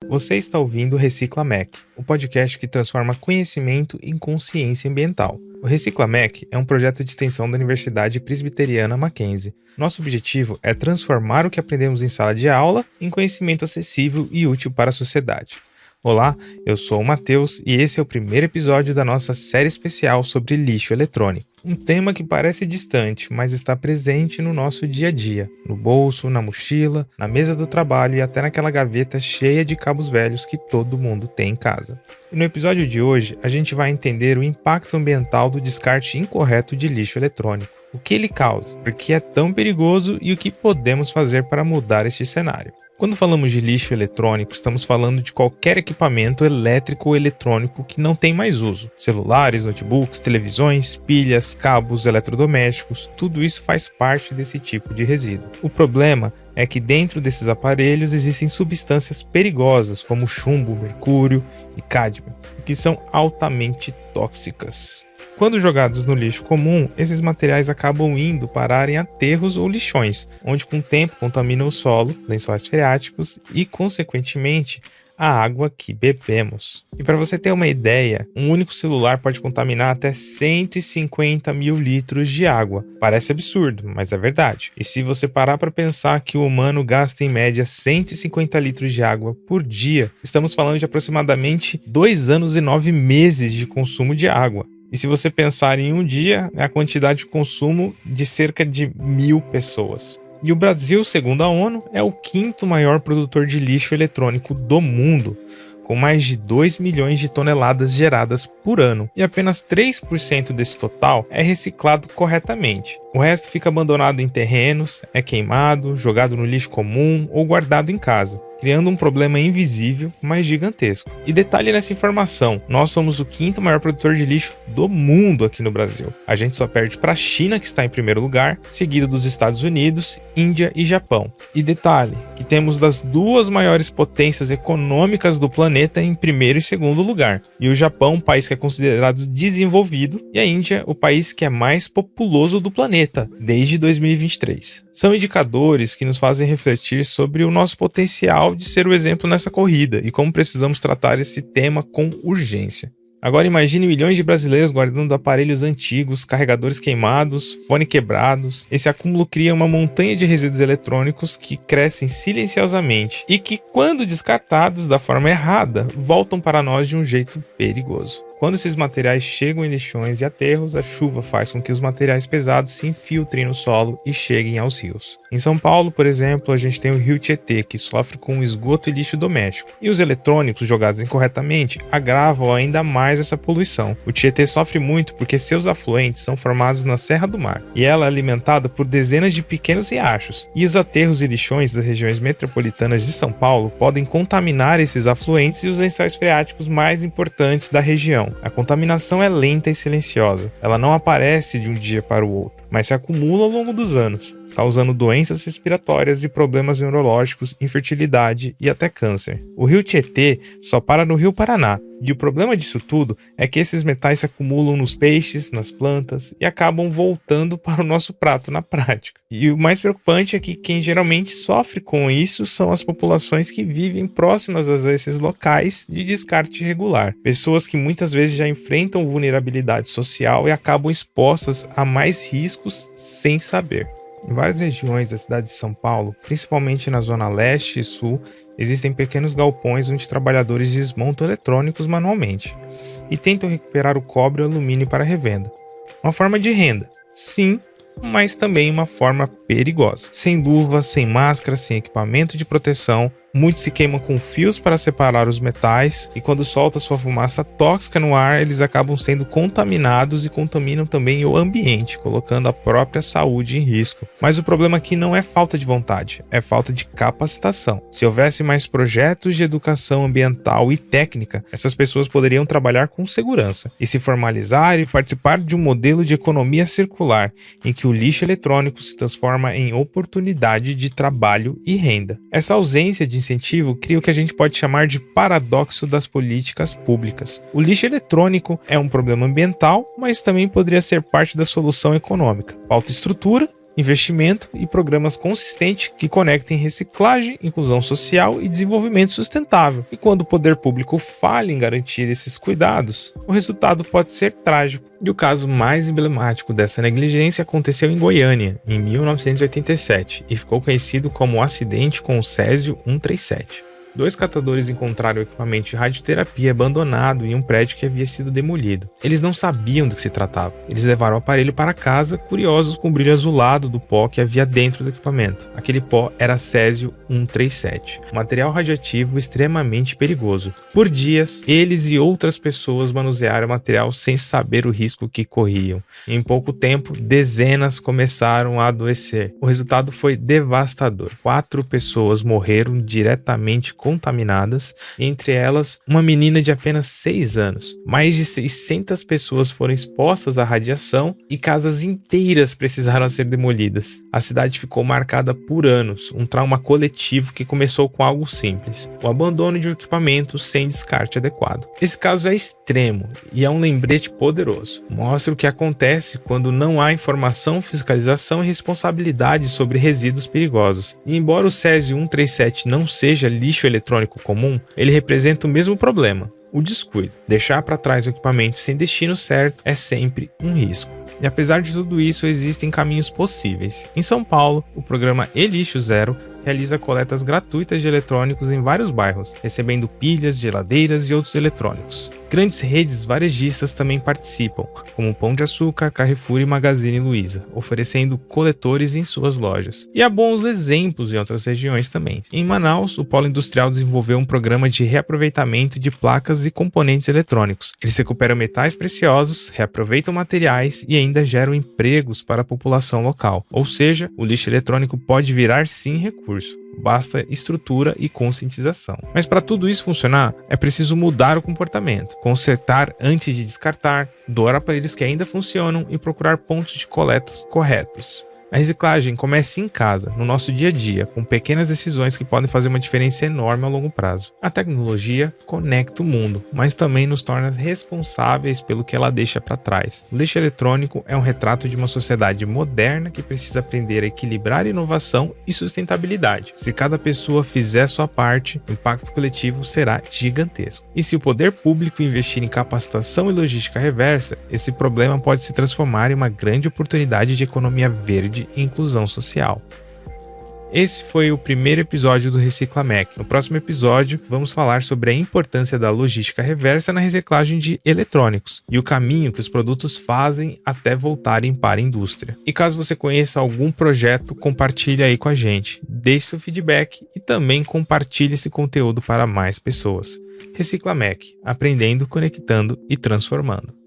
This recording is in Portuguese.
Você está ouvindo o Reciclamec, o podcast que transforma conhecimento em consciência ambiental. O Reciclamec é um projeto de extensão da Universidade Presbiteriana Mackenzie. Nosso objetivo é transformar o que aprendemos em sala de aula em conhecimento acessível e útil para a sociedade. Olá, eu sou o Matheus e esse é o primeiro episódio da nossa série especial sobre lixo eletrônico. Um tema que parece distante, mas está presente no nosso dia a dia, no bolso, na mochila, na mesa do trabalho e até naquela gaveta cheia de cabos velhos que todo mundo tem em casa. E no episódio de hoje, a gente vai entender o impacto ambiental do descarte incorreto de lixo eletrônico. O que ele causa, por que é tão perigoso e o que podemos fazer para mudar este cenário. Quando falamos de lixo eletrônico, estamos falando de qualquer equipamento elétrico ou eletrônico que não tem mais uso. Celulares, notebooks, televisões, pilhas, cabos, eletrodomésticos, tudo isso faz parte desse tipo de resíduo. O problema é que dentro desses aparelhos existem substâncias perigosas como chumbo, mercúrio e cádmio, que são altamente tóxicas. Quando jogados no lixo comum, esses materiais acabam indo parar em aterros ou lixões, onde com o tempo contaminam o solo, lençóis freáticos e, consequentemente, a água que bebemos. E para você ter uma ideia, um único celular pode contaminar até 150 mil litros de água. Parece absurdo, mas é verdade. E se você parar para pensar que o humano gasta em média 150 litros de água por dia, estamos falando de aproximadamente 2 anos e 9 meses de consumo de água. E se você pensar em um dia, é a quantidade de consumo de cerca de 1.000 pessoas. E o Brasil, segundo a ONU, é o 5º maior produtor de lixo eletrônico do mundo, com mais de 2 milhões de toneladas geradas por ano. E apenas 3% desse total é reciclado corretamente. O resto fica abandonado em terrenos, é queimado, jogado no lixo comum ou guardado em casa, criando um problema invisível, mas gigantesco. E detalhe nessa informação, nós somos o 5º maior produtor de lixo do mundo aqui no Brasil. A gente só perde para a China, que está em primeiro lugar, seguido dos Estados Unidos, Índia e Japão. E detalhe, que temos das 2 maiores potências econômicas do planeta em primeiro e segundo lugar. E o Japão, um país que é considerado desenvolvido, e a Índia, o país que é mais populoso do planeta, desde 2023. São indicadores que nos fazem refletir sobre o nosso potencial de ser o exemplo nessa corrida e como precisamos tratar esse tema com urgência. Agora imagine milhões de brasileiros guardando aparelhos antigos, carregadores queimados, fone quebrados. Esse acúmulo cria uma montanha de resíduos eletrônicos que crescem silenciosamente e que, quando descartados da forma errada, voltam para nós de um jeito perigoso. Quando esses materiais chegam em lixões e aterros, a chuva faz com que os materiais pesados se infiltrem no solo e cheguem aos rios. Em São Paulo, por exemplo, a gente tem o rio Tietê, que sofre com esgoto e lixo doméstico. E os eletrônicos jogados incorretamente agravam ainda mais essa poluição. O Tietê sofre muito porque seus afluentes são formados na Serra do Mar, e ela é alimentada por dezenas de pequenos riachos. E os aterros e lixões das regiões metropolitanas de São Paulo podem contaminar esses afluentes e os lençóis freáticos mais importantes da região. A contaminação é lenta e silenciosa. Ela não aparece de um dia para o outro, mas se acumula ao longo dos anos, causando doenças respiratórias e problemas neurológicos, infertilidade e até câncer. O rio Tietê só para no Rio Paraná, e o problema disso tudo é que esses metais se acumulam nos peixes, nas plantas e acabam voltando para o nosso prato na prática. E o mais preocupante é que quem geralmente sofre com isso são as populações que vivem próximas a esses locais de descarte irregular. Pessoas que muitas vezes já enfrentam vulnerabilidade social e acabam expostas a mais riscos sem saber. Em várias regiões da cidade de São Paulo, principalmente na zona leste e sul, existem pequenos galpões onde trabalhadores desmontam eletrônicos manualmente e tentam recuperar o cobre e o alumínio para revenda. Uma forma de renda, sim, mas também uma forma perigosa. Sem luva, sem máscara, sem equipamento de proteção, muitos se queimam com fios para separar os metais e quando solta sua fumaça tóxica no ar, eles acabam sendo contaminados e contaminam também o ambiente, colocando a própria saúde em risco. Mas o problema aqui não é falta de vontade, é falta de capacitação. Se houvesse mais projetos de educação ambiental e técnica, essas pessoas poderiam trabalhar com segurança e se formalizar e participar de um modelo de economia circular, em que o lixo eletrônico se transforma em oportunidade de trabalho e renda. Essa ausência de incentivo cria o que a gente pode chamar de paradoxo das políticas públicas. O lixo eletrônico é um problema ambiental, mas também poderia ser parte da solução econômica. Falta estrutura investimento e programas consistentes que conectem reciclagem, inclusão social e desenvolvimento sustentável. E quando o poder público falha em garantir esses cuidados, o resultado pode ser trágico. E o caso mais emblemático dessa negligência aconteceu em Goiânia, em 1987, e ficou conhecido como o acidente com o Césio 137. 2 catadores encontraram o equipamento de radioterapia abandonado em um prédio que havia sido demolido. Eles não sabiam do que se tratava. Eles levaram o aparelho para casa, curiosos com o brilho azulado do pó que havia dentro do equipamento. Aquele pó era Césio 137, um material radioativo extremamente perigoso. Por dias, eles e outras pessoas manusearam o material sem saber o risco que corriam. Em pouco tempo, dezenas começaram a adoecer. O resultado foi devastador. 4 pessoas morreram diretamente contaminadas, entre elas uma menina de apenas 6 anos. Mais de 600 pessoas foram expostas à radiação e casas inteiras precisaram ser demolidas. A cidade ficou marcada por anos, um trauma coletivo que começou com algo simples: o abandono de um equipamento sem descarte adequado. Esse caso é extremo e é um lembrete poderoso. Mostra o que acontece quando não há informação, fiscalização e responsabilidade sobre resíduos perigosos. E embora o Césio 137 não seja lixo eletrônico comum, ele representa o mesmo problema: o descuido. Deixar para trás o equipamento sem destino certo é sempre um risco. E apesar de tudo isso, existem caminhos possíveis. Em São Paulo, o programa E-Lixo Zero realiza coletas gratuitas de eletrônicos em vários bairros, recebendo pilhas, geladeiras e outros eletrônicos. Grandes redes varejistas também participam, como Pão de Açúcar, Carrefour e Magazine Luiza, oferecendo coletores em suas lojas. E há bons exemplos em outras regiões também. Em Manaus, o Polo Industrial desenvolveu um programa de reaproveitamento de placas e componentes eletrônicos. Eles recuperam metais preciosos, reaproveitam materiais e ainda geram empregos para a população local. Ou seja, o lixo eletrônico pode virar sim recurso. Basta estrutura e conscientização. Mas para tudo isso funcionar, é preciso mudar o comportamento, consertar antes de descartar, doar aparelhos que ainda funcionam e procurar pontos de coletas corretos. A reciclagem começa em casa, no nosso dia a dia, com pequenas decisões que podem fazer uma diferença enorme a longo prazo. A tecnologia conecta o mundo, mas também nos torna responsáveis pelo que ela deixa para trás. O lixo eletrônico é um retrato de uma sociedade moderna que precisa aprender a equilibrar inovação e sustentabilidade. Se cada pessoa fizer sua parte, o impacto coletivo será gigantesco. E se o poder público investir em capacitação e logística reversa, esse problema pode se transformar em uma grande oportunidade de economia verde e inclusão social. Esse foi o primeiro episódio do Reciclamec. No próximo episódio, vamos falar sobre a importância da logística reversa na reciclagem de eletrônicos e o caminho que os produtos fazem até voltarem para a indústria. E caso você conheça algum projeto, compartilhe aí com a gente. Deixe seu feedback e também compartilhe esse conteúdo para mais pessoas. Reciclamec, aprendendo, conectando e transformando.